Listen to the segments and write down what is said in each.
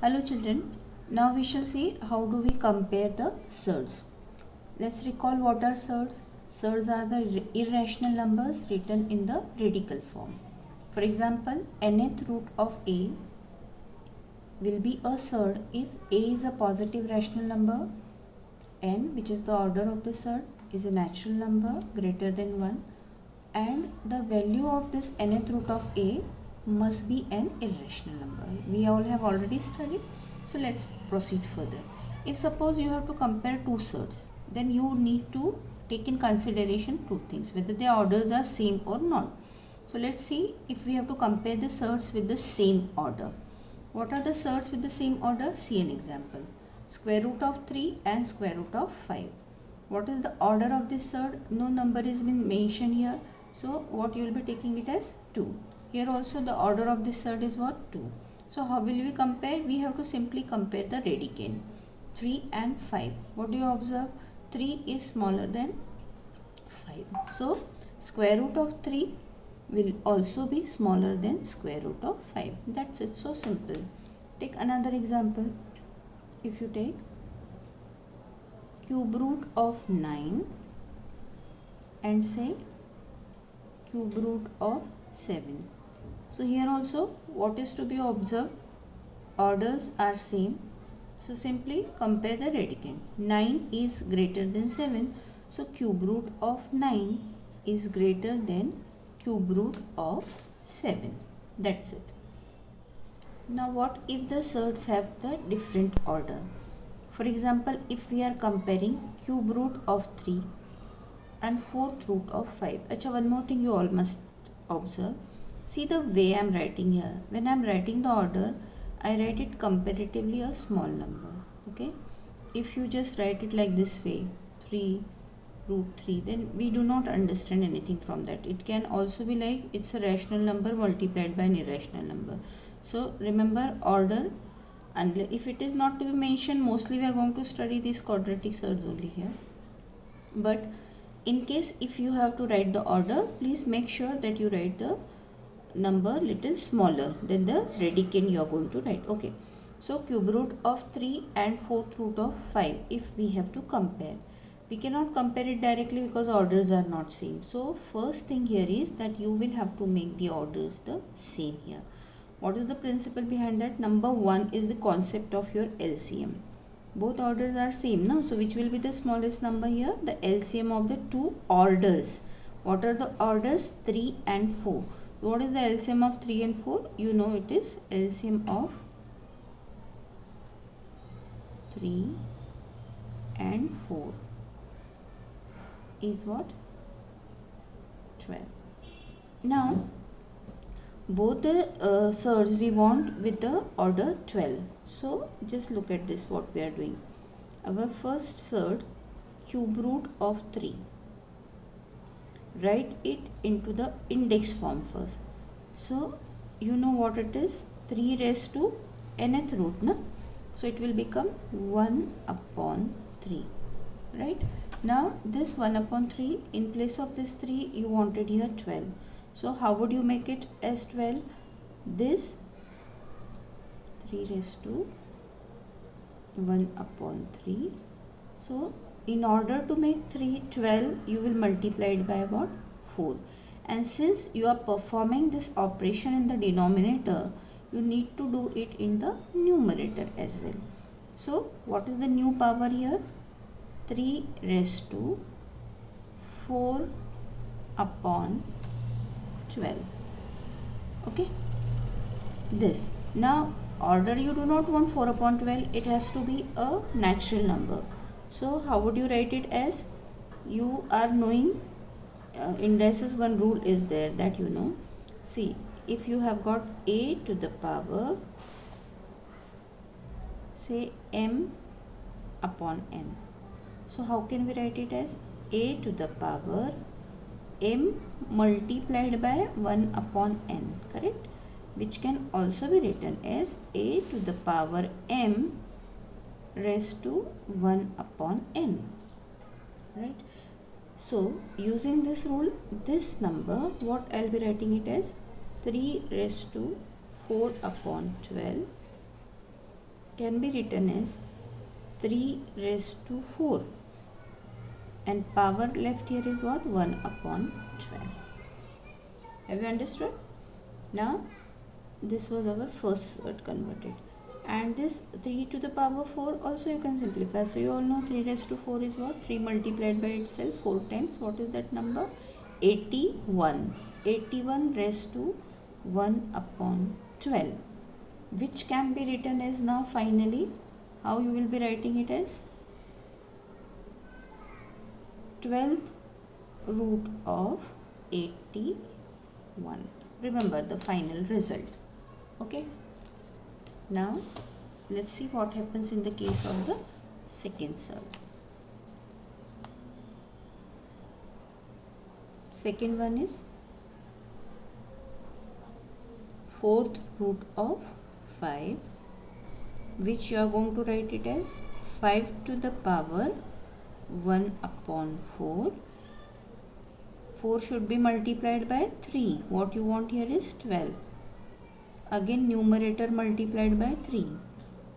Hello children, now we shall see how do we compare the surds. Let's recall what are surds. Surds are the irrational numbers written in the radical form. For example, nth root of a will be a surd if a is a positive rational number, n, which is the order of the surd, is a natural number greater than 1, and the value of this nth root of a must be an irrational number. We all have already studied, so let's proceed further. If suppose you have to compare two surds, then you need to take in consideration two things, whether their orders are same or not. So let's see if we have to compare the surds with the same order. What are the surds with the same order? See an example. Square root of 3 and square root of 5. What is the order of this surd? No number is been mentioned here. So what you will be taking it as 2. Here also the order of this surd is what? 2. So how will we compare? We have to simply compare the radicand. 3 and 5. What do you observe? 3 is smaller than 5. So square root of 3 will also be smaller than square root of 5. That's it. So simple. Take another example. If you take cube root of 9 and say cube root of 7. So here also what is to be observed? Orders are same. So simply compare the radicand. 9 is greater than 7. So cube root of 9 is greater than cube root of 7. That's it. Now what if the surds have the different order? For example, if we are comparing cube root of 3 and fourth root of 5. Achha, one more thing you all must observe. See the way I am writing here. When I am writing the order, I write it comparatively a small number. Okay. If you just write it like this way, 3 root 3, then we do not understand anything from that. It can also be like it's a rational number multiplied by an irrational number. So remember order, and if it is not to be mentioned, mostly we are going to study these quadratic surds only here. But in case if you have to write the order, please make sure that you write the number little smaller than the radicand you are going to write. Okay. So cube root of 3 and fourth root of 5, if we have to compare. We cannot compare it directly because orders are not same. So first thing here is that you will have to make the orders the same here. What is the principle behind that? Number 1 is the concept of your LCM. Both orders are same now. So which will be the smallest number here? The LCM of the two orders. What are the orders? 3 and 4. What is the LCM of 3 and 4? You know it is LCM of 3 and 4 is what? 12. Now both the surds we want with the order 12. So just look at this, what we are doing. Our first surd, cube root of 3. Write it into the index form first. So you know what it is? 3 raised to nth root, na? So it will become 1 upon 3. Right? Now this 1 upon 3, in place of this 3 you wanted here 12. So how would you make it as 12? This 3 raised to 1 upon 3. So in order to make 12, you will multiply it by about 4. And since you are performing this operation in the denominator, you need to do it in the numerator as well. So what is the new power here? 3 raised to 4 upon 12. Okay. This. Now order you do not want 4 upon 12. It has to be a natural number. So how would you write it as? You are knowing indices, one rule is there that you know. See, if you have got a to the power, say m upon n. So how can we write it as? A to the power m multiplied by 1 upon n, correct? Which can also be written as a to the power m raised to 1 upon n, right? So using this rule, this number, what I'll be writing it as? 3 raised to 4 upon 12 can be written as 3 raised to 4, and power left here is what? 1 upon 12. Have you understood? Now this was our first surd converted, and this 3 to the power 4 also you can simplify. So you all know 3 raised to 4 is what? 3 multiplied by itself 4 times. What is that number? 81. 81 raised to 1 upon 12, which can be written as, now finally, how you will be writing it as 12th root of 81. Remember the final result. Okay. Now let's see what happens in the case of the second surd. Second one is 4th root of 5, which you are going to write it as 5 to the power 1 upon 4. 4 should be multiplied by 3. What you want here is 12. Again numerator multiplied by 3.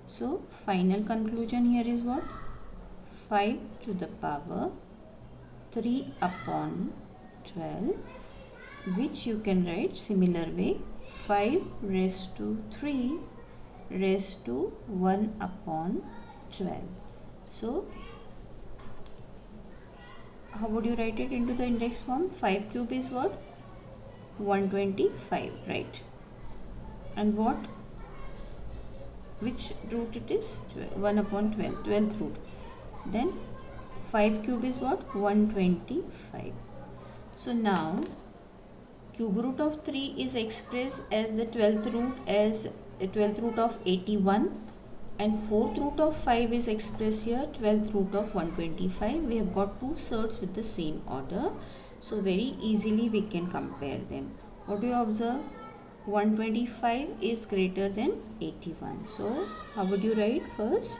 So final conclusion here is what? 5 to the power 3 upon 12, which you can write similar way, 5 raised to 3 raised to 1 upon 12. So how would you write it into the index form? 5 cube is what? 125, right? And what? Which root it is? 1 upon 12, 12th root. Then 5 cube is what? 125. So now cube root of 3 is expressed as the 12th root as a 12th root of 81, and 4th root of 5 is expressed here 12th root of 125. We have got two surds with the same order, so very easily we can compare them. What do you observe? 125 is greater than 81. So how would you write? First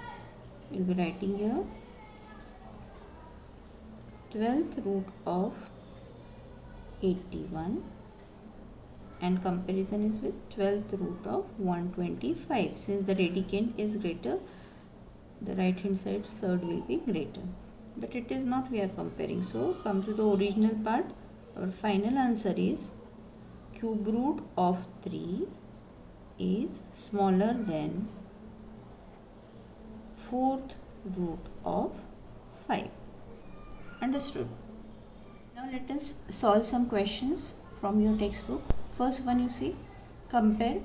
you will be writing here 12th root of 81, and comparison is with 12th root of 125. Since the radicand is greater, the right hand side surd will be greater, but it is not we are comparing. So come to the original part. Our final answer is cube root of 3 is smaller than 4th root of 5. Understood? Now let us solve some questions from your textbook. First one, you see, compare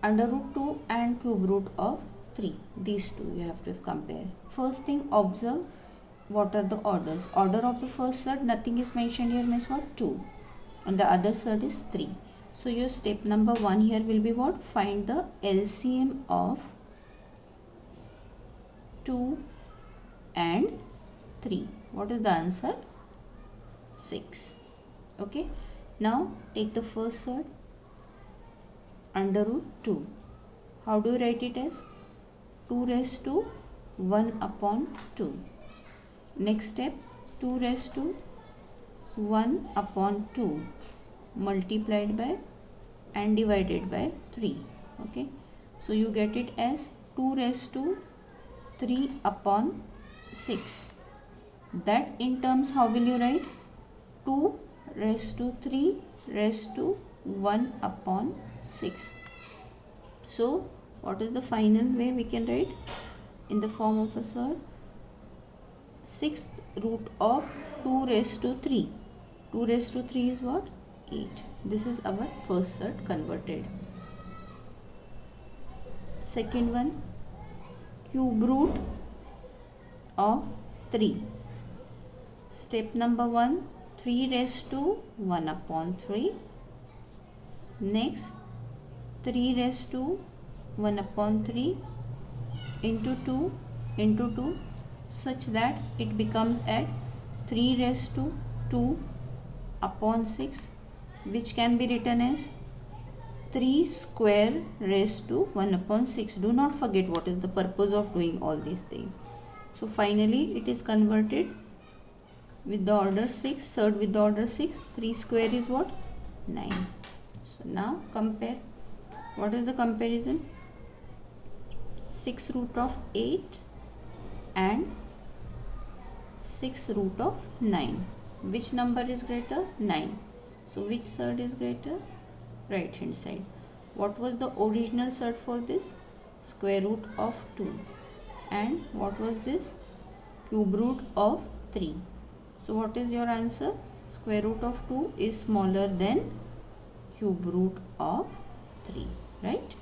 under root 2 and cube root of 3. These two you have to compare. First thing, observe what are the orders. Order of the first surd, nothing is mentioned here, means what? 2. And the other surd is 3. So your step number 1 here will be what? Find the LCM of 2 and 3. What is the answer? 6. Okay. Now take the first surd, under root 2. How do you write it as? 2 raised to 1 upon 2. Next step, 2 raised to 1 upon 2 multiplied by and divided by 3. Okay. So you get it as 2 raised to 3 upon 6. That in terms, how will you write? 2 raised to 3 raised to 1 upon 6. So what is the final way we can write in the form of a surd? 6th root of 2 raised to 3. 2 raised to 3 is what? 8. This is our first surd converted. Second one, cube root of 3. Step number 1, 3 raised to 1 upon 3. Next, 3 raised to 1 upon 3 into 2 such that it becomes at 3 raised to 2 upon 6, which can be written as 3 square raised to 1 upon 6. Do not forget what is the purpose of doing all these things. So finally it is converted with the order 6, surd with the order 6. 3 square is what? 9. So now compare. What is the comparison? 6 root of 8 and 6 root of 9. Which number is greater? 9. So which surd is greater? Right hand side. What was the original surd for this? Square root of 2. And what was this? Cube root of 3. So what is your answer? Square root of 2 is smaller than cube root of 3, right?